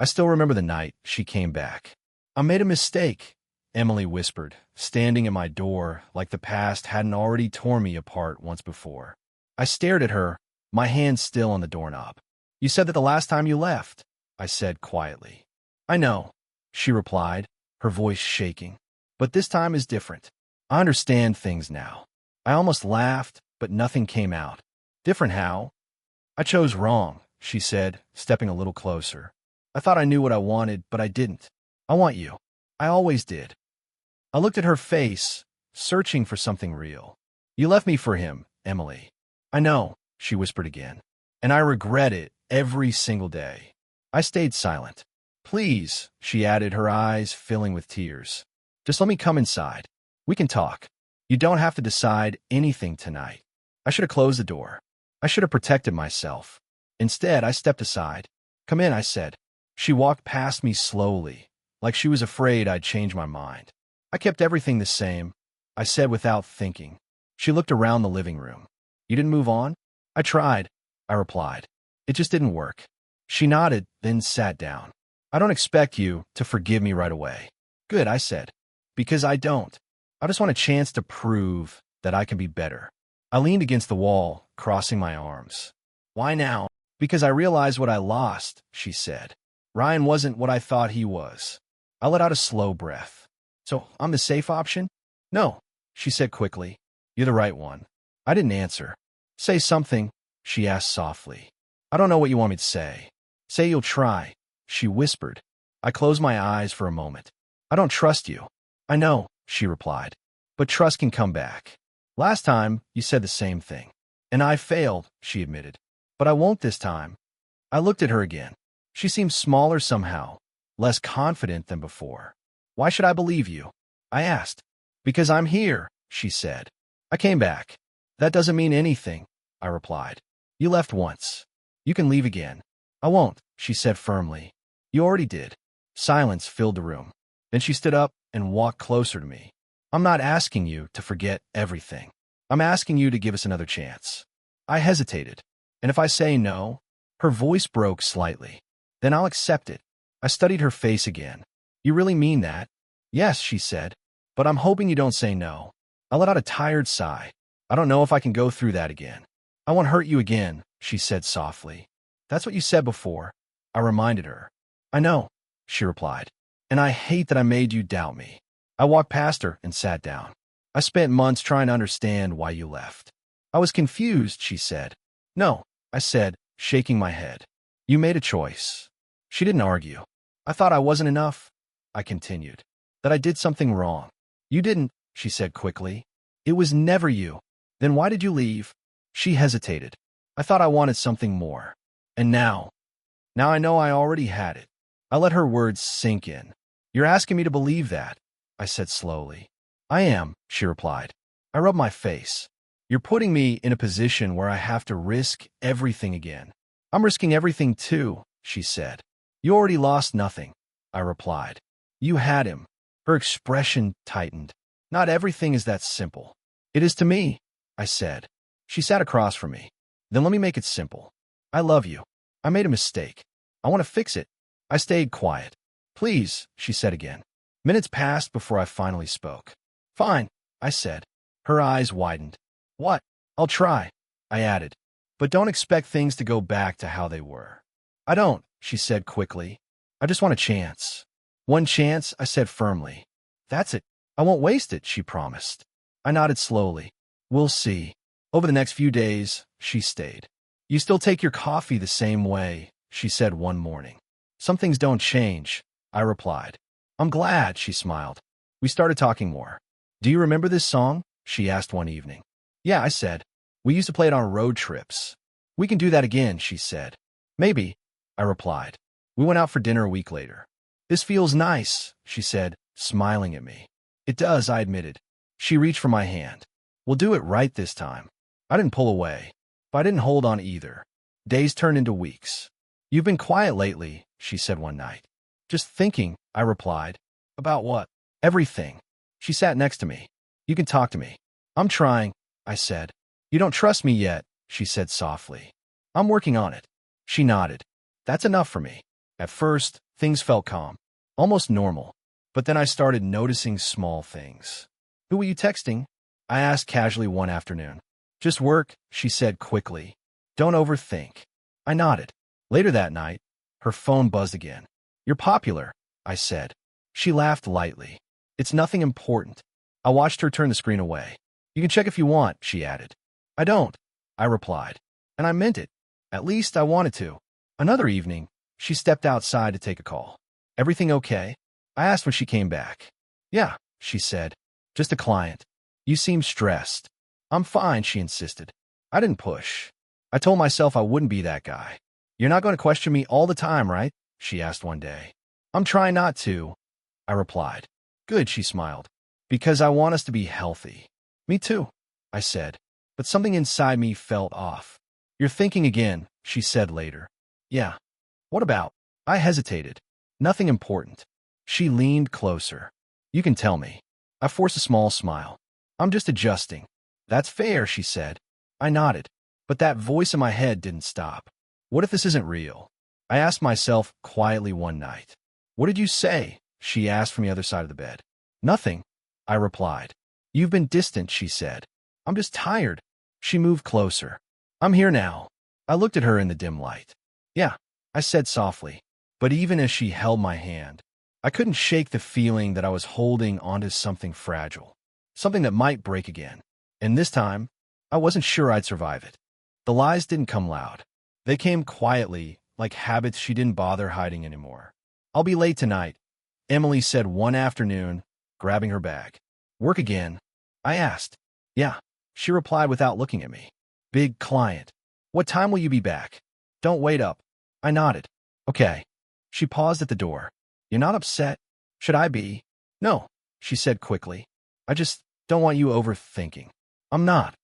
I still remember the night she came back. I made a mistake, Emily whispered, standing at my door like the past hadn't already torn me apart once before. I stared at her, my hand still on the doorknob. You said that the last time you left, I said quietly. I know, she replied, her voice shaking. But this time is different. I understand things now. I almost laughed, but nothing came out. Different how? I chose wrong, she said, stepping a little closer. I thought I knew what I wanted, but I didn't. I want you. I always did. I looked at her face, searching for something real. You left me for him, Emily. I know, she whispered again. And I regret it every single day. I stayed silent. Please, she added, her eyes filling with tears. Just let me come inside. We can talk. You don't have to decide anything tonight. I should have closed the door. I should have protected myself. Instead, I stepped aside. Come in, I said. She walked past me slowly, like she was afraid I'd change my mind. I kept everything the same, I said without thinking. She looked around the living room. You didn't move on? I tried, I replied. It just didn't work. She nodded, then sat down. I don't expect you to forgive me right away. Good, I said. Because I don't. I just want a chance to prove that I can be better. I leaned against the wall, crossing my arms. Why now? Because I realized what I lost, she said. Ryan wasn't what I thought he was. I let out a slow breath. So, I'm the safe option? No, she said quickly. You're the right one. I didn't answer. Say something, she asked softly. I don't know what you want me to say. Say you'll try, she whispered. I closed my eyes for a moment. I don't trust you. I know, she replied. But trust can come back. Last time, you said the same thing. And I failed, she admitted. But I won't this time. I looked at her again. She seemed smaller somehow, less confident than before. Why should I believe you? I asked. Because I'm here, she said. I came back. That doesn't mean anything, I replied. You left once. You can leave again. I won't, she said firmly. You already did. Silence filled the room. Then she stood up and walked closer to me. I'm not asking you to forget everything. I'm asking you to give us another chance. I hesitated. And if I say no, her voice broke slightly. Then I'll accept it. I studied her face again. You really mean that? Yes, she said. But I'm hoping you don't say no. I let out a tired sigh. I don't know if I can go through that again. I won't hurt you again, she said softly. That's what you said before. I reminded her. I know, she replied. And I hate that I made you doubt me. I walked past her and sat down. I spent months trying to understand why you left. I was confused, she said. No, I said, shaking my head. You made a choice. She didn't argue. I thought I wasn't enough, I continued. That I did something wrong. You didn't, she said quickly. It was never you. Then why did you leave? She hesitated. I thought I wanted something more. And now I know I already had it. I let her words sink in. You're asking me to believe that, I said slowly. I am, she replied. I rubbed my face. You're putting me in a position where I have to risk everything again. I'm risking everything too, she said. You already lost nothing, I replied. You had him. Her expression tightened. Not everything is that simple. It is to me, I said. She sat across from me. Then let me make it simple. I love you. I made a mistake. I want to fix it. I stayed quiet. Please, she said again. Minutes passed before I finally spoke. Fine, I said. Her eyes widened. What? I'll try, I added. But don't expect things to go back to how they were. I don't, she said quickly. I just want a chance. One chance, I said firmly. That's it. I won't waste it, she promised. I nodded slowly. We'll see. Over the next few days, she stayed. You still take your coffee the same way, she said one morning. Some things don't change, I replied. I'm glad, she smiled. We started talking more. Do you remember this song? She asked one evening. Yeah, I said. We used to play it on road trips. We can do that again, she said. Maybe, I replied. We went out for dinner a week later. This feels nice, she said, smiling at me. It does, I admitted. She reached for my hand. We'll do it right this time. I didn't pull away, but I didn't hold on either. Days turned into weeks. You've been quiet lately, she said one night. Just thinking, I replied. About what? Everything. She sat next to me. You can talk to me. I'm trying, I said. You don't trust me yet, she said softly. I'm working on it. She nodded. That's enough for me, At first, things felt calm, almost normal. But then I started noticing small things. "Who were you texting?" I asked casually one afternoon. "Just work," she said quickly. "Don't overthink." I nodded. Later that night, her phone buzzed again. "You're popular," I said. She laughed lightly. "It's nothing important." I watched her turn the screen away. "You can check if you want," she added. "I don't," I replied. And I meant it. At least I wanted to. Another evening, she stepped outside to take a call. "Everything okay?" I asked when she came back. "Yeah," she said. "Just a client." "You seem stressed." "I'm fine," she insisted. I didn't push. I told myself I wouldn't be that guy. "You're not going to question me all the time, right?" she asked one day. "I'm trying not to," I replied. "Good," she smiled. "Because I want us to be healthy." "Me too," I said. But something inside me felt off. "You're thinking again," she said later. "Yeah." "What about?" I hesitated. "Nothing important." She leaned closer. "You can tell me." I forced a small smile. "I'm just adjusting." "That's fair," she said. I nodded. But that voice in my head didn't stop. What if this isn't real? I asked myself quietly one night. "What did you say?" she asked from the other side of the bed. "Nothing," I replied. "You've been distant," she said. "I'm just tired." She moved closer. "I'm here now." I looked at her in the dim light. "Yeah," I said softly. But even as she held my hand, I couldn't shake the feeling that I was holding onto something fragile, something that might break again. And this time, I wasn't sure I'd survive it. The lies didn't come loud. They came quietly, like habits she didn't bother hiding anymore. "I'll be late tonight," Emily said one afternoon, grabbing her bag. "Work again?" I asked. "Yeah," she replied without looking at me. "Big client. What time will you be back?" "Don't wait up." I nodded. "Okay." She paused at the door. "You're not upset?" "Should I be?" "No," she said quickly. "I just don't want you overthinking." "I'm not,"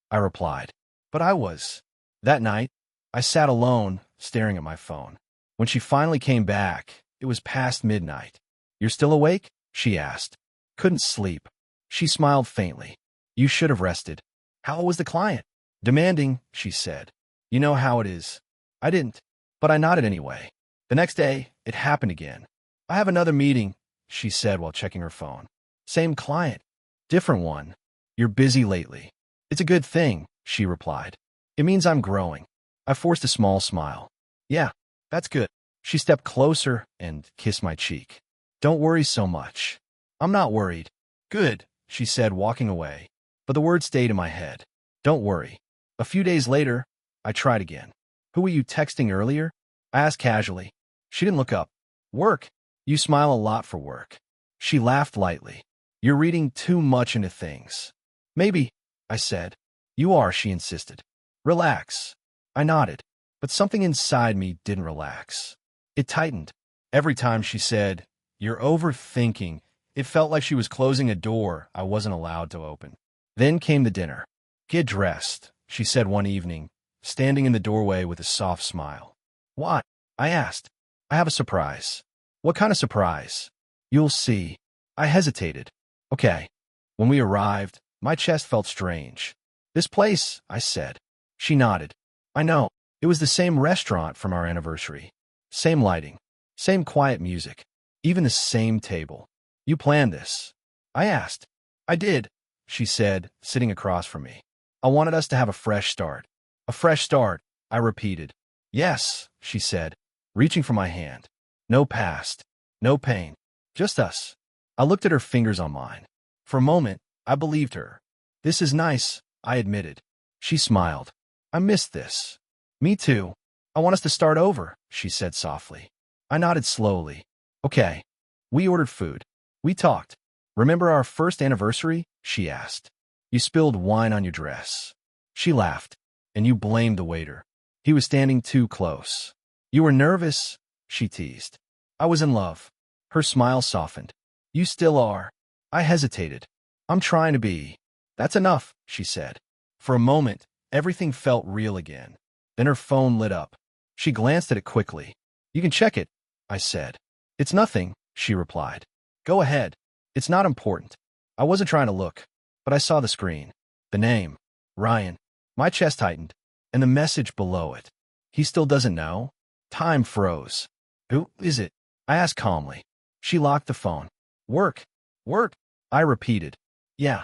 I replied. But I was. That night, I sat alone, staring at my phone. When she finally came back, it was past midnight. "You're still awake?" she asked. "Couldn't sleep." She smiled faintly. "You should have rested." "How was the client?" "Demanding," she said. "You know how it is." I didn't, but I nodded anyway. The next day, it happened again. "I have another meeting," she said while checking her phone. "Same client." "Different one." "You're busy lately." "It's a good thing," she replied. "It means I'm growing." I forced a small smile. "Yeah, that's good." She stepped closer and kissed my cheek. "Don't worry so much." "I'm not worried." "Good," she said, walking away. But the words stayed in my head. "Don't worry." A few days later, I tried again. "Who were you texting earlier?" I asked casually. She didn't look up. "Work." "You smile a lot for work." She laughed lightly. "You're reading too much into things." "Maybe," I said. "You are," she insisted. "Relax." I nodded, but something inside me didn't relax. It tightened. Every time she said, "You're overthinking," it felt like she was closing a door I wasn't allowed to open. Then came the dinner. "Get dressed," she said one evening, standing in the doorway with a soft smile. "Why?" I asked. "I have a surprise." "What kind of surprise?" "You'll see." I hesitated. "Okay." When we arrived, my chest felt strange. "This place," I said. She nodded. "I know. It was the same restaurant from our anniversary. Same lighting. Same quiet music. Even the same table. You planned this?" I asked. "I did," she said, sitting across from me. "I wanted us to have a fresh start." "A fresh start," I repeated. "Yes," she said, reaching for my hand. "No past. No pain. Just us." I looked at her fingers on mine. For a moment, I believed her. "This is nice," I admitted. She smiled. "I missed this." "Me too. I want us to start over," she said softly. I nodded slowly. "Okay." We ordered food. We talked. "Remember our first anniversary?" she asked. "You spilled wine on your dress." She laughed. "And you blamed the waiter. He was standing too close." "You were nervous," she teased. "I was in love." Her smile softened. "You still are." I hesitated. "I'm trying to be." "That's enough," she said. For a moment, everything felt real again. Then her phone lit up. She glanced at it quickly. "You can check it," I said. "It's nothing," she replied. "Go ahead. It's not important." I wasn't trying to look, but I saw the screen. The name, Ryan. My chest tightened, and the message below it. "He still doesn't know?" Time froze. Who is it? I asked calmly. She locked the phone. Work. Work. I repeated. Yeah.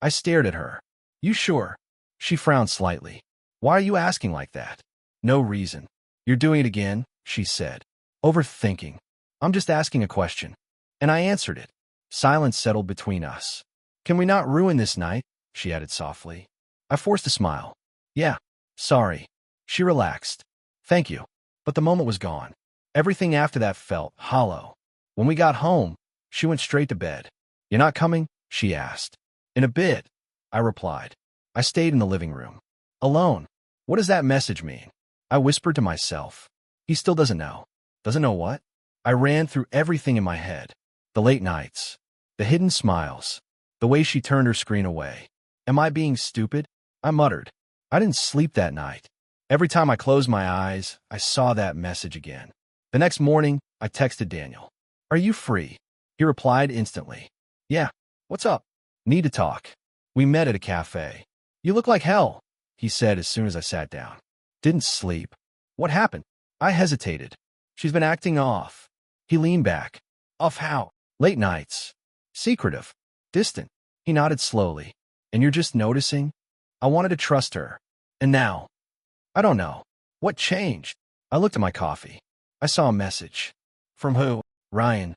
I stared at her. You sure? She frowned slightly. Why are you asking like that? No reason. You're doing it again, she said. Overthinking. I'm just asking a question. And I answered it. Silence settled between us. Can we not ruin this night? She added softly. I forced a smile. Yeah. Sorry. She relaxed. Thank you. But the moment was gone. Everything after that felt hollow. When we got home, she went straight to bed. You're not coming? She asked. In a bit, I replied. I stayed in the living room. Alone. What does that message mean? I whispered to myself. He still doesn't know. Doesn't know what? I ran through everything in my head. The late nights. The hidden smiles. The way she turned her screen away. Am I being stupid? I muttered. I didn't sleep that night. Every time I closed my eyes, I saw that message again. The next morning, I texted Daniel. Are you free? He replied instantly. Yeah. What's up? Need to talk. We met at a cafe. You look like hell, he said as soon as I sat down. Didn't sleep. What happened? I hesitated. She's been acting off. He leaned back. Off how? Late nights. Secretive. Distant. He nodded slowly. And you're just noticing? I wanted to trust her. And now? I don't know. What changed? I looked at my coffee. I saw a message. From who? Ryan.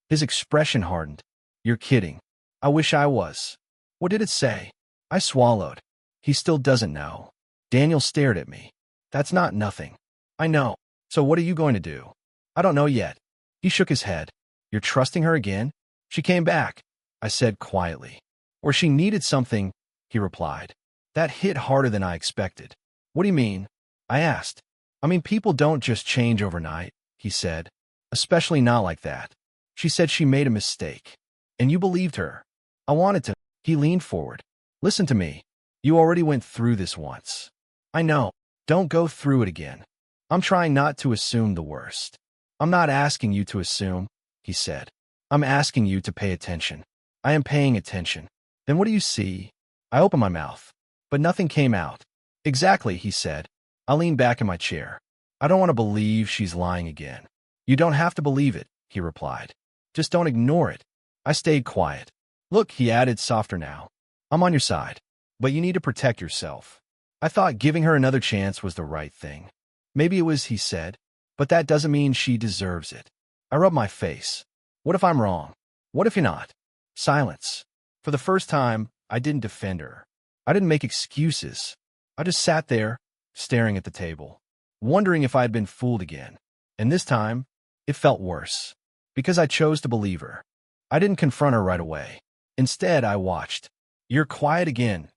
His expression hardened. You're kidding. I wish I was. What did it say? I swallowed. He still doesn't know. Daniel stared at me. That's not nothing. I know. So what are you going to do? I don't know yet. He shook his head. You're trusting her again? She came back, I said quietly. Or she needed something, he replied. That hit harder than I expected. What do you mean? I asked. I mean, people don't just change overnight, he said. Especially not like that. She said she made a mistake. And you believed her. I wanted to. He leaned forward. Listen to me. You already went through this once. I know. Don't go through it again. I'm trying not to assume the worst. I'm not asking you to assume, he said. I'm asking you to pay attention. I am paying attention. Then what do you see? I opened my mouth, but nothing came out. Exactly, he said. I leaned back in my chair. I don't want to believe she's lying again. You don't have to believe it, he replied. Just don't ignore it. I stayed quiet. Look, he added softer now. I'm on your side, but you need to protect yourself. I thought giving her another chance was the right thing. Maybe it was, he said, but that doesn't mean she deserves it. I rubbed my face. What if I'm wrong? What if you're not? Silence. For the first time, I didn't defend her. I didn't make excuses. I just sat there, staring at the table, wondering if I had been fooled again. And this time, it felt worse, because I chose to believe her. I didn't confront her right away. Instead, I watched. You're quiet again,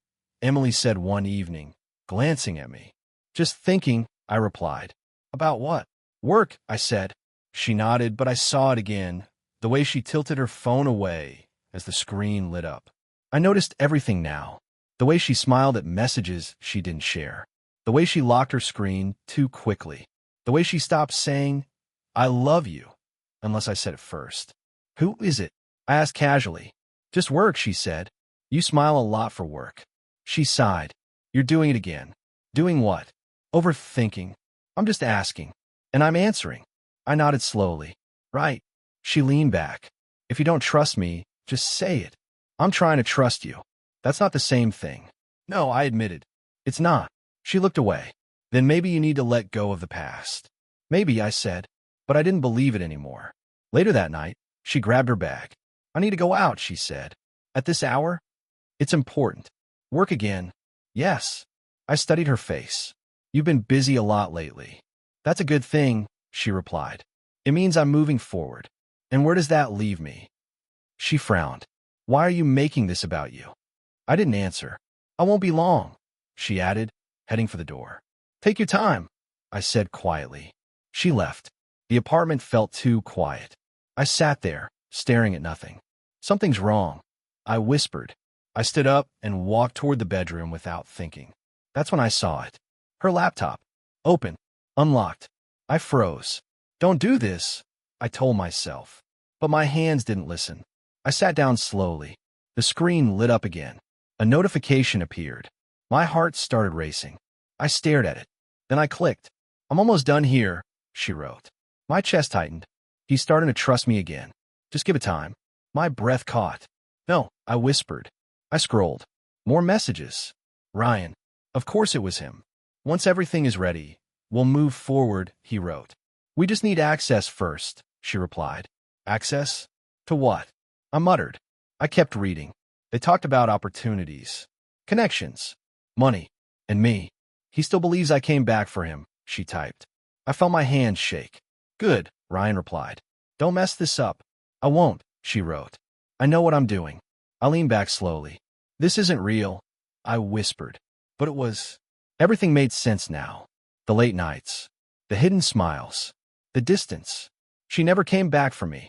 Emily said one evening, glancing at me. Just thinking, I replied. About what? Work, I said. She nodded, but I saw it again, the way she tilted her phone away as the screen lit up. I noticed everything now. The way she smiled at messages she didn't share. The way she locked her screen too quickly. The way she stopped saying, I love you, unless I said it first. Who is it? I asked casually. Just work, she said. You smile a lot for work. She sighed. You're doing it again. Doing what? Overthinking. I'm just asking. And I'm answering. I nodded slowly. Right. She leaned back. If you don't trust me, just say it. I'm trying to trust you. That's not the same thing. No, I admitted. It's not. She looked away. Then maybe you need to let go of the past. Maybe, I said, but I didn't believe it anymore. Later that night, she grabbed her bag. I need to go out, she said. At this hour? It's important. Work again. Yes. I studied her face. You've been busy a lot lately. That's a good thing, she replied. It means I'm moving forward. And where does that leave me? She frowned. Why are you making this about you? I didn't answer. I won't be long, she added, heading for the door. Take your time, I said quietly. She left. The apartment felt too quiet. I sat there, staring at nothing. Something's wrong, I whispered. I stood up and walked toward the bedroom without thinking. That's when I saw it. Her laptop. Open. Unlocked. I froze. Don't do this, I told myself. But my hands didn't listen. I sat down slowly. The screen lit up again. A notification appeared. My heart started racing. I stared at it. Then I clicked. I'm almost done here, she wrote. My chest tightened. He's starting to trust me again. Just give it time. My breath caught. No, I whispered. I scrolled. More messages. Ryan. Of course it was him. Once everything is ready, we'll move forward, he wrote. We just need access first, she replied. Access? To what? I muttered. I kept reading. They talked about opportunities, connections, money, and me. He still believes I came back for him, she typed. I felt my hands shake. Good, Ryan replied. Don't mess this up. I won't, she wrote. I know what I'm doing. I leaned back slowly. This isn't real, I whispered. But it was. Everything made sense now. The late nights, the hidden smiles, the distance. She never came back for me,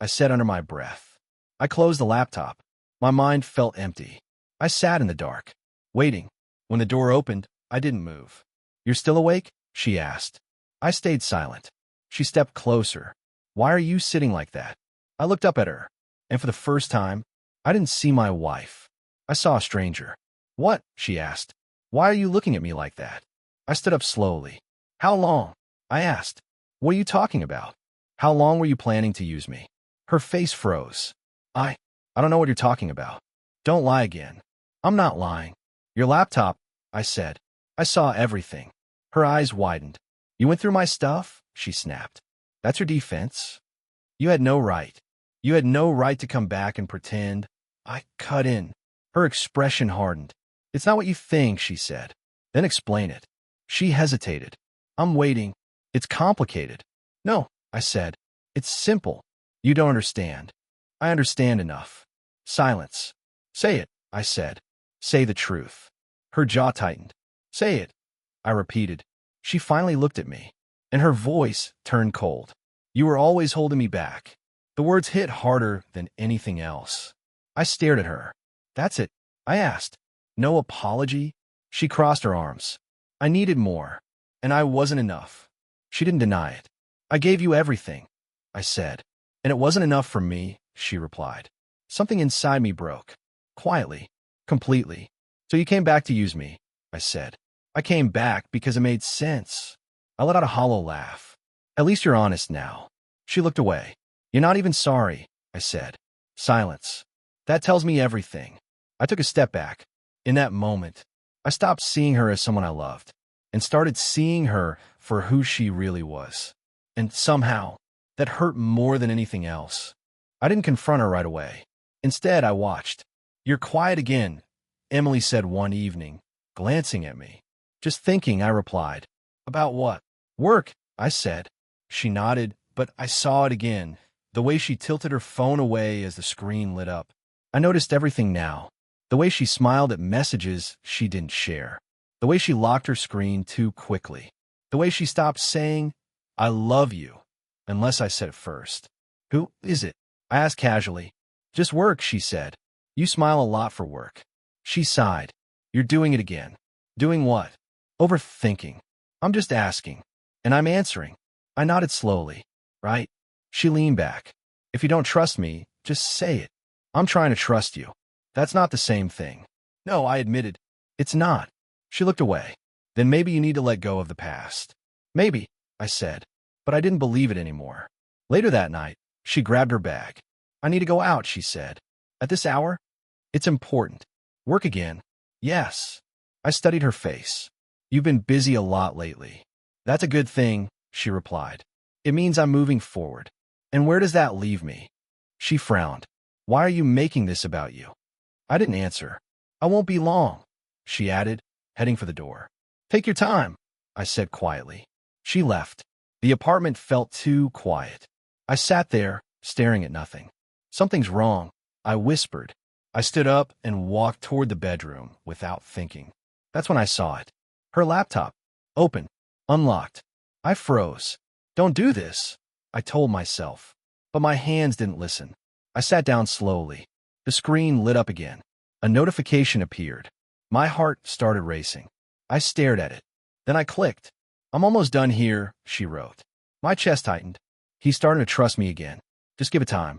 I said under my breath. I closed the laptop. My mind felt empty. I sat in the dark, waiting. When the door opened, I didn't move. You're still awake? She asked. I stayed silent. She stepped closer. Why are you sitting like that? I looked up at her, and for the first time, I didn't see my wife. I saw a stranger. What? She asked. Why are you looking at me like that? I stood up slowly. How long? I asked. What are you talking about? How long were you planning to use me? Her face froze. I don't know what you're talking about. Don't lie again. I'm not lying. Your laptop, I said. I saw everything. Her eyes widened. You went through my stuff? She snapped. That's your defense? You had no right. You had no right to come back and pretend. I cut in. Her expression hardened. It's not what you think, she said. Then explain it. She hesitated. I'm waiting. It's complicated. No, I said. It's simple. You don't understand. I understand enough. Silence. Say it, I said. Say the truth. Her jaw tightened. Say it, I repeated. She finally looked at me, and her voice turned cold. You were always holding me back. The words hit harder than anything else. I stared at her. That's it, I asked. No apology? She crossed her arms. I needed more, and I wasn't enough. She didn't deny it. I gave you everything, I said. And it wasn't enough for me, she replied. Something inside me broke. Quietly. Completely. So you came back to use me, I said. I came back because it made sense. I let out a hollow laugh. At least you're honest now. She looked away. You're not even sorry, I said. Silence. That tells me everything. I took a step back. In that moment, I stopped seeing her as someone I loved and started seeing her for who she really was. And somehow, that hurt more than anything else. I didn't confront her right away. Instead, I watched. You're quiet again, Emily said one evening, glancing at me. Just thinking, I replied. About what? Work, I said. She nodded, but I saw it again, the way she tilted her phone away as the screen lit up. I noticed everything now. The way she smiled at messages she didn't share. The way she locked her screen too quickly. The way she stopped saying, I love you, unless I said it first. Who is it? I asked casually. Just work, she said. You smile a lot for work. She sighed. You're doing it again. Doing what? Overthinking. I'm just asking. And I'm answering. I nodded slowly. Right? She leaned back. If you don't trust me, just say it. I'm trying to trust you. That's not the same thing. No, I admitted. It's not. She looked away. Then maybe you need to let go of the past. Maybe, I said. But I didn't believe it anymore. Later that night, she grabbed her bag. I need to go out, she said. At this hour? It's important. Work again? Yes. I studied her face. You've been busy a lot lately. That's a good thing, she replied. It means I'm moving forward. And where does that leave me? She frowned. Why are you making this about you? I didn't answer. I won't be long, she added, heading for the door. Take your time, I said quietly. She left. The apartment felt too quiet. I sat there, staring at nothing. Something's wrong, I whispered. I stood up and walked toward the bedroom without thinking. That's when I saw it. Her laptop. Open. Unlocked. I froze. Don't do this, I told myself. But my hands didn't listen. I sat down slowly. The screen lit up again. A notification appeared. My heart started racing. I stared at it. Then I clicked. I'm almost done here, she wrote. My chest tightened. He's starting to trust me again. Just give it time.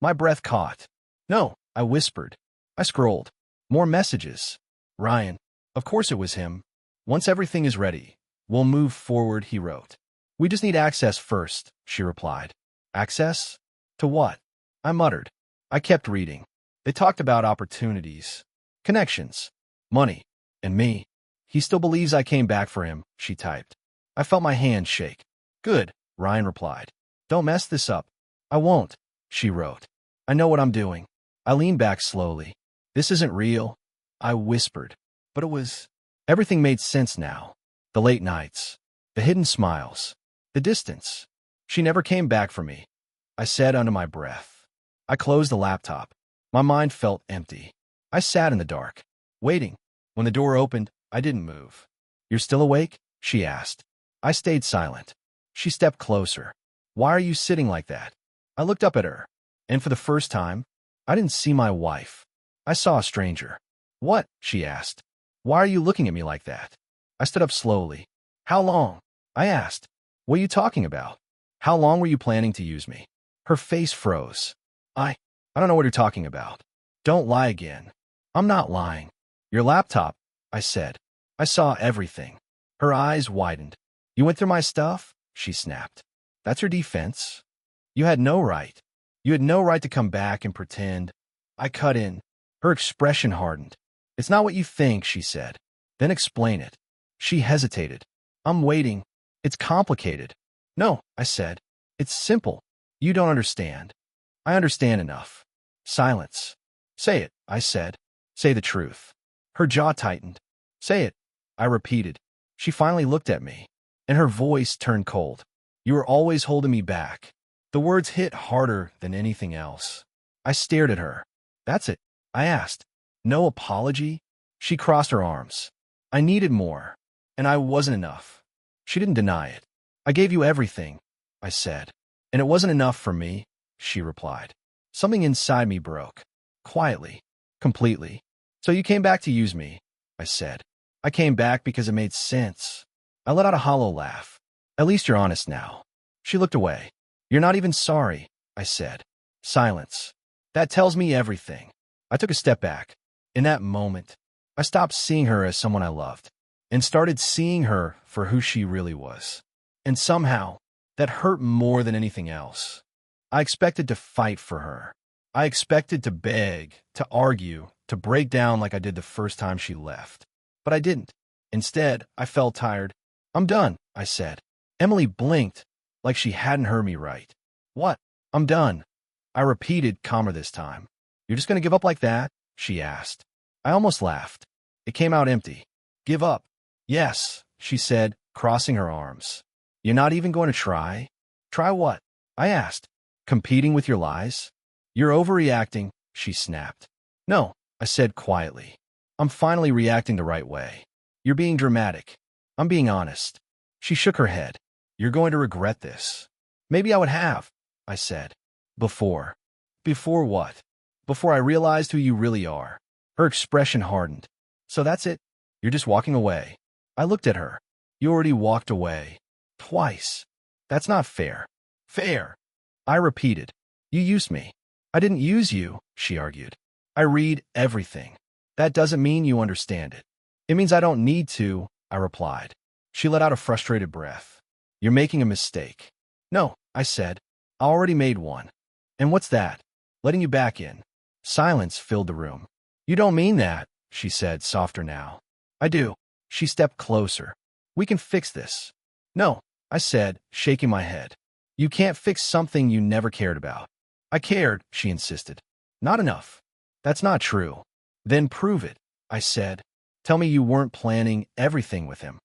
My breath caught. No, I whispered. I scrolled. More messages. Ryan. Of course it was him. Once everything is ready, we'll move forward, he wrote. We just need access first, she replied. Access? To what? I muttered. I kept reading. They talked about opportunities, connections, money, and me. He still believes I came back for him, she typed. I felt my hand shake. Good, Ryan replied. Don't mess this up. I won't, she wrote. I know what I'm doing. I leaned back slowly. This isn't real, I whispered. But it was. Everything made sense now. The late nights, the hidden smiles, the distance. She never came back for me, I said under my breath. I closed the laptop. My mind felt empty. I sat in the dark, waiting. When the door opened, I didn't move. You're still awake? She asked. I stayed silent. She stepped closer. Why are you sitting like that? I looked up at her, and for the first time, I didn't see my wife. I saw a stranger. What? She asked. Why are you looking at me like that? I stood up slowly. How long? I asked. What are you talking about? How long were you planning to use me? Her face froze. I don't know what you're talking about. Don't lie again. I'm not lying. Your laptop, I said. I saw everything. Her eyes widened. You went through my stuff? She snapped. That's your defense? You had no right. You had no right to come back and pretend. I cut in. Her expression hardened. It's not what you think, she said. Then explain it. She hesitated. I'm waiting. It's complicated. No, I said. It's simple. You don't understand. I understand enough. Silence. Say it, I said. Say the truth. Her jaw tightened. Say it, I repeated. She finally looked at me, and her voice turned cold. You were always holding me back. The words hit harder than anything else. I stared at her. That's it, I asked. No apology? She crossed her arms. I needed more, and I wasn't enough. She didn't deny it. I gave you everything, I said. And it wasn't enough for me, she replied. Something inside me broke. Quietly. Completely. So you came back to use me, I said. I came back because it made sense. I let out a hollow laugh. At least you're honest now. She looked away. You're not even sorry, I said. Silence. That tells me everything. I took a step back. In that moment, I stopped seeing her as someone I loved and started seeing her for who she really was. And somehow, that hurt more than anything else. I expected to fight for her. I expected to beg, to argue, to break down like I did the first time she left. But I didn't. Instead, I felt tired. I'm done, I said. Emily blinked, like she hadn't heard me right. What? I'm done. I repeated, calmer this time. You're just going to give up like that? She asked. I almost laughed. It came out empty. Give up? Yes, she said, crossing her arms. You're not even going to try? Try what? I asked. Competing with your lies? You're overreacting, she snapped. No, I said quietly. I'm finally reacting the right way. You're being dramatic. I'm being honest. She shook her head. You're going to regret this. Maybe I would have, I said. Before. Before what? Before I realized who you really are. Her expression hardened. So that's it? You're just walking away. I looked at her. You already walked away. Twice. That's not fair. Fair. I repeated. You used me. I didn't use you, she argued. I read everything. That doesn't mean you understand it. It means I don't need to, I replied. She let out a frustrated breath. You're making a mistake. No, I said. I already made one. And what's that? Letting you back in. Silence filled the room. You don't mean that, she said, softer now. I do. She stepped closer. We can fix this. No, I said, shaking my head. You can't fix something you never cared about. I cared, she insisted. Not enough. That's not true. Then prove it, I said. Tell me you weren't planning everything with him.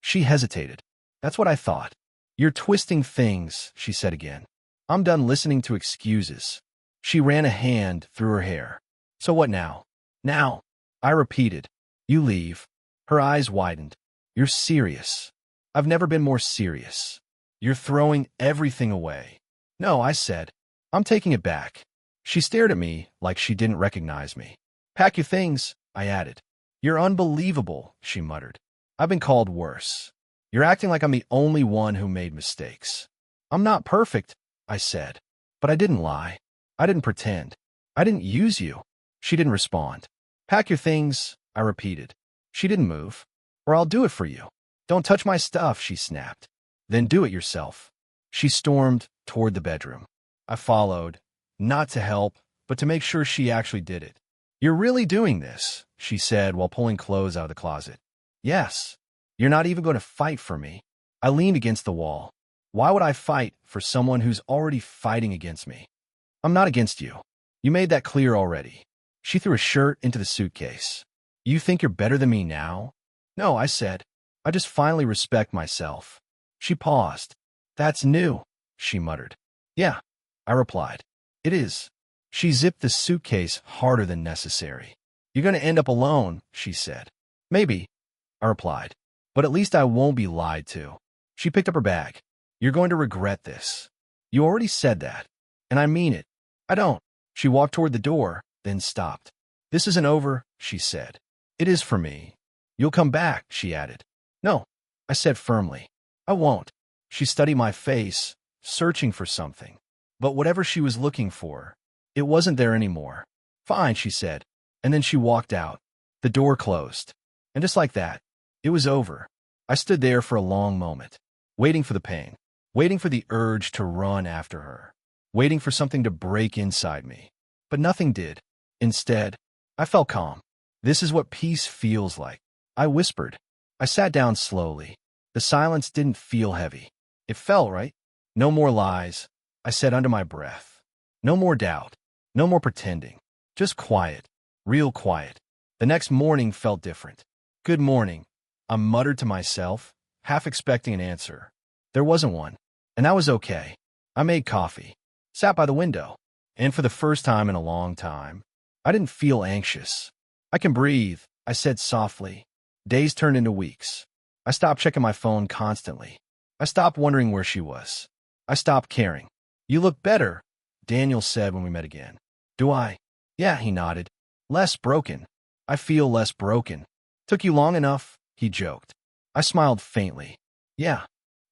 She hesitated. That's what I thought. You're twisting things, she said again. I'm done listening to excuses. She ran a hand through her hair. So what now? Now, I repeated. You leave. Her eyes widened. You're serious. I've never been more serious. You're throwing everything away. No, I said. I'm taking it back. She stared at me like she didn't recognize me. Pack your things, I added. You're unbelievable, she muttered. I've been called worse. You're acting like I'm the only one who made mistakes. I'm not perfect, I said. But I didn't lie. I didn't pretend. I didn't use you. She didn't respond. Pack your things, I repeated. She didn't move. Or I'll do it for you. Don't touch my stuff, she snapped. Then do it yourself. She stormed toward the bedroom. I followed, not to help, but to make sure she actually did it. You're really doing this, she said while pulling clothes out of the closet. Yes. You're not even going to fight for me. I leaned against the wall. Why would I fight for someone who's already fighting against me? I'm not against you. You made that clear already. She threw a shirt into the suitcase. You think you're better than me now? No, I said. I just finally respect myself. She paused. That's new, she muttered. Yeah, I replied. It is. She zipped the suitcase harder than necessary. You're going to end up alone, she said. Maybe, I replied. But at least I won't be lied to. She picked up her bag. You're going to regret this. You already said that. And I mean it. I don't. She walked toward the door, then stopped. This isn't over, she said. It is for me. You'll come back, she added. No, I said firmly. I won't. She studied my face, searching for something. But whatever she was looking for, it wasn't there anymore. Fine, she said. And then she walked out. The door closed. And just like that, it was over. I stood there for a long moment, waiting for the pain, waiting for the urge to run after her, waiting for something to break inside me. But nothing did. Instead, I felt calm. This is what peace feels like. I whispered. I sat down slowly. The silence didn't feel heavy. It felt right. No more lies, I said under my breath. No more doubt. No more pretending. Just quiet. Real quiet. The next morning felt different. Good morning, I muttered to myself, half expecting an answer. There wasn't one, and that was okay. I made coffee, sat by the window, and for the first time in a long time, I didn't feel anxious. I can breathe, I said softly. Days turned into weeks. I stopped checking my phone constantly. I stopped wondering where she was. I stopped caring. You look better, Daniel said when we met again. Do I? Yeah, he nodded. Less broken. I feel less broken. Took you long enough, he joked. I smiled faintly. Yeah.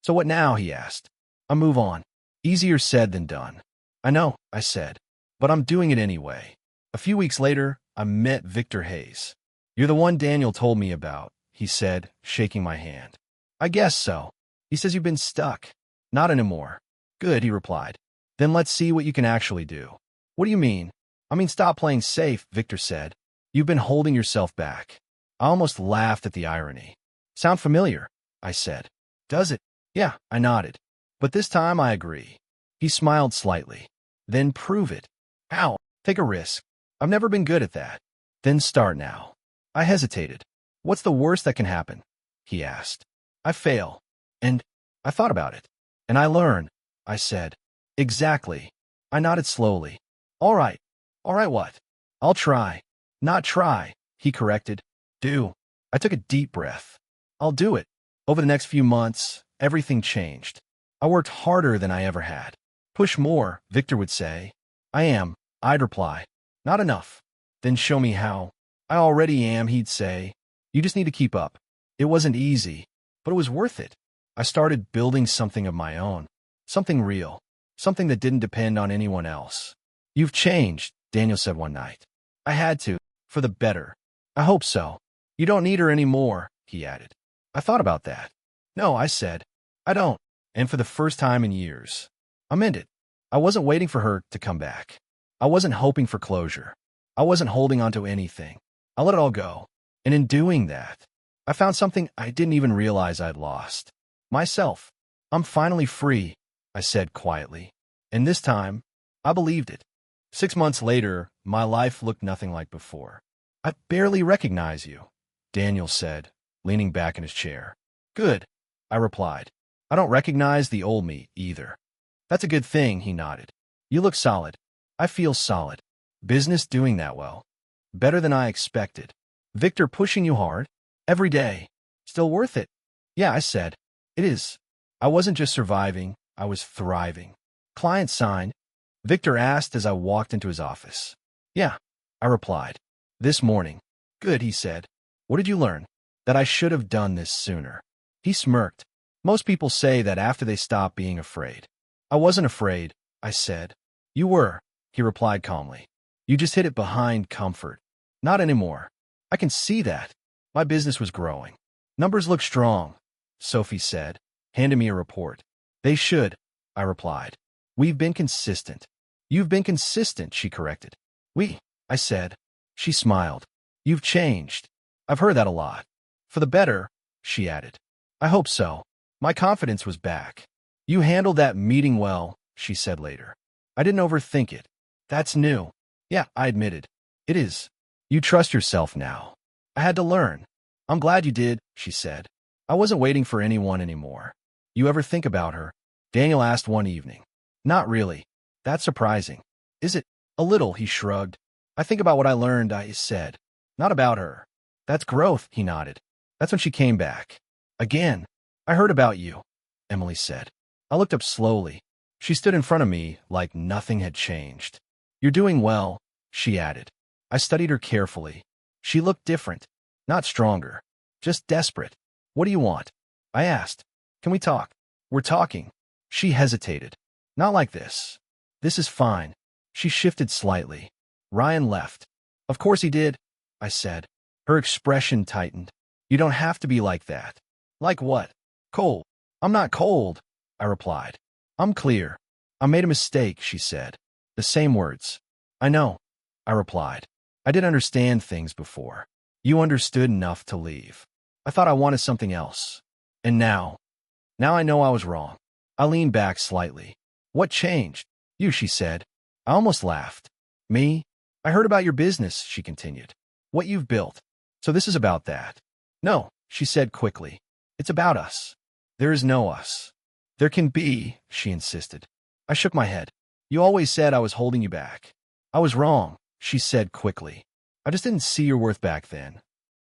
So what now, he asked. I move on. Easier said than done. I know, I said. But I'm doing it anyway. A few weeks later, I met Victor Hayes. You're the one Daniel told me about, he said, shaking my hand. I guess so. He says you've been stuck. Not anymore. Good, he replied. Then let's see what you can actually do. What do you mean? I mean, stop playing safe, Victor said. You've been holding yourself back. I almost laughed at the irony. Sound familiar? I said. Does it? Yeah, I nodded. But this time I agree. He smiled slightly. Then prove it. How? Take a risk. I've never been good at that. Then start now. I hesitated. What's the worst that can happen? He asked. I fail. And I thought about it. And I learn, I said. Exactly. I nodded slowly. All right. All right, what? I'll try. Not try, he corrected. Do. I took a deep breath. I'll do it. Over the next few months, everything changed. I worked harder than I ever had. Push more, Victor would say. I am, I'd reply. Not enough. Then show me how. I already am, he'd say. You just need to keep up. It wasn't easy, but it was worth it. I started building something of my own. Something real. Something that didn't depend on anyone else. You've changed, Daniel said one night. I had to, for the better. I hope so. You don't need her anymore, he added. I thought about that. No, I said. I don't. And for the first time in years, I meant it. I wasn't waiting for her to come back. I wasn't hoping for closure. I wasn't holding on to anything. I let it all go. And in doing that, I found something I didn't even realize I'd lost. Myself. I'm finally free, I said quietly. And this time, I believed it. 6 months later, my life looked nothing like before. I barely recognize you, Daniel said, leaning back in his chair. Good, I replied. I don't recognize the old me either. That's a good thing, he nodded. You look solid. I feel solid. Business doing that well. Better than I expected. Victor pushing you hard? Every day. Still worth it? Yeah, I said. It is. I wasn't just surviving, I was thriving. Client signed. Victor asked as I walked into his office. Yeah, I replied. This morning. Good, he said. What did you learn? That I should have done this sooner. He smirked. Most people say that after they stop being afraid. I wasn't afraid, I said. You were, he replied calmly. You just hid it behind comfort. Not anymore. I can see that. My business was growing. Numbers look strong, Sophie said. handing me a report. They should, I replied. We've been consistent. You've been consistent, she corrected. I said. She smiled. You've changed. I've heard that a lot. For the better, she added. I hope so. My confidence was back. You handled that meeting well, she said later. I didn't overthink it. That's new. Yeah, I admitted. It is. You trust yourself now. I had to learn. I'm glad you did, she said. I wasn't waiting for anyone anymore. You ever think about her? Daniel asked one evening. Not really. That's surprising. Is it? A little, he shrugged. I think about what I learned, I said. Not about her. That's growth, he nodded. That's when she came back. Again. I heard about you, Emily said. I looked up slowly. She stood in front of me like nothing had changed. You're doing well, she added. I studied her carefully. She looked different. Not stronger. Just desperate. What do you want? I asked. Can we talk? We're talking. She hesitated. Not like this. This is fine. She shifted slightly. Ryan left. Of course he did, I said. Her expression tightened. You don't have to be like that. Like what? Cold. I'm not cold, I replied. I'm clear. I made a mistake, she said. The same words. I know, I replied. I didn't understand things before. You understood enough to leave. I thought I wanted something else. And now I know I was wrong. I leaned back slightly. What changed? You, she said. I almost laughed. Me? I heard about your business, she continued. What you've built. So this is about that. No, she said quickly. It's about us. There is no us. There can be, she insisted. I shook my head. You always said I was holding you back. I was wrong, she said quickly. I just didn't see your worth back then.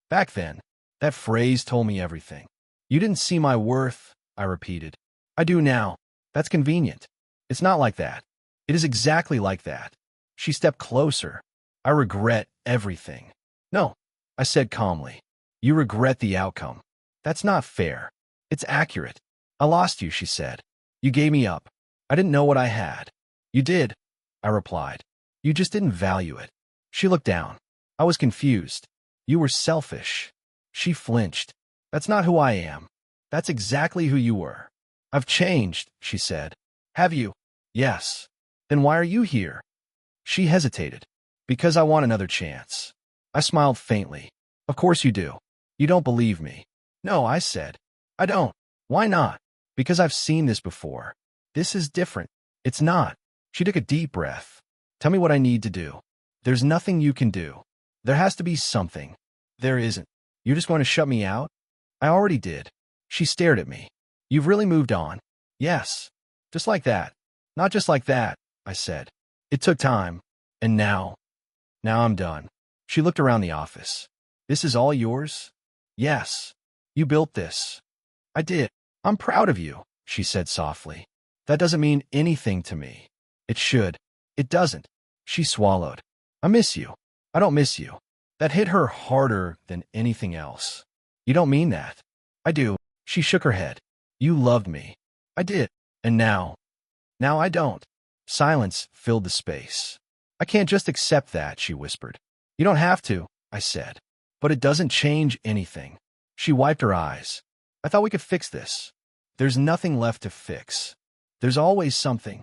Back then, that phrase told me everything. You didn't see my worth, I repeated. I do now. That's convenient. It's not like that. It is exactly like that. She stepped closer. I regret everything. No, I said calmly. You regret the outcome. That's not fair. It's accurate. I lost you, she said. You gave me up. I didn't know what I had. You did, I replied. You just didn't value it. She looked down. I was confused. You were selfish. She flinched. That's not who I am. That's exactly who you were. I've changed, she said. Have you? Yes. Then why are you here? She hesitated. Because I want another chance. I smiled faintly. Of course you do. You don't believe me. No, I said. I don't. Why not? Because I've seen this before. This is different. It's not. She took a deep breath. Tell me what I need to do. There's nothing you can do. There has to be something. There isn't. You're just going to shut me out? I already did. She stared at me. You've really moved on? Yes. Just like that. Not just like that, I said. It took time. And now I'm done. She looked around the office. This is all yours? Yes. You built this. I did. I'm proud of you, she said softly. That doesn't mean anything to me. It should. It doesn't. She swallowed. I miss you. I don't miss you. That hit her harder than anything else. You don't mean that. I do. She shook her head. You loved me. I did. And now I don't. Silence filled the space. I can't just accept that, she whispered. You don't have to, I said. But it doesn't change anything. She wiped her eyes. I thought we could fix this. There's nothing left to fix. There's always something.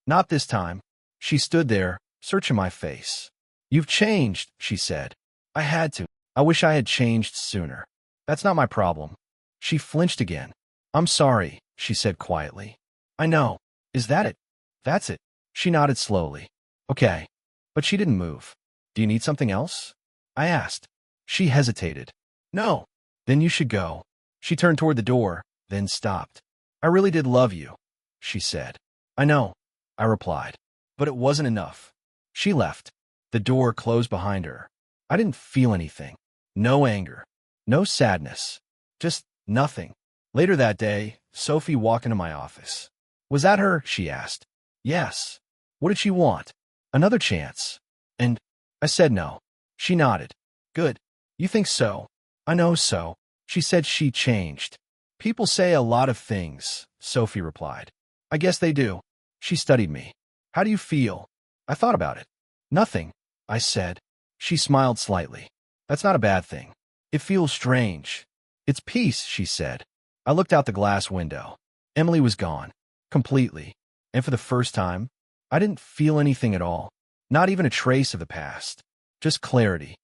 Not this time. She stood there, searching my face. You've changed, she said. I had to. I wish I had changed sooner. That's not my problem. She flinched again. I'm sorry, she said quietly. I know. Is that it? That's it. She nodded slowly. Okay. But she didn't move. Do you need something else? I asked. She hesitated. No. Then you should go. She turned toward the door, then stopped. I really did love you, she said. I know, I replied. But it wasn't enough. She left. The door closed behind her. I didn't feel anything. No anger. No sadness. Just nothing. Later that day, Sophie walked into my office. Was that her? She asked. Yes. What did she want? Another chance. And I said no. She nodded. Good. You think so? I know so. She said she changed. People say a lot of things, Sophie replied. I guess they do. She studied me. How do you feel? I thought about it. Nothing, I said. She smiled slightly. That's not a bad thing. It feels strange. It's peace, she said. I looked out the glass window. Emily was gone. Completely. And for the first time, I didn't feel anything at all. Not even a trace of the past. Just clarity.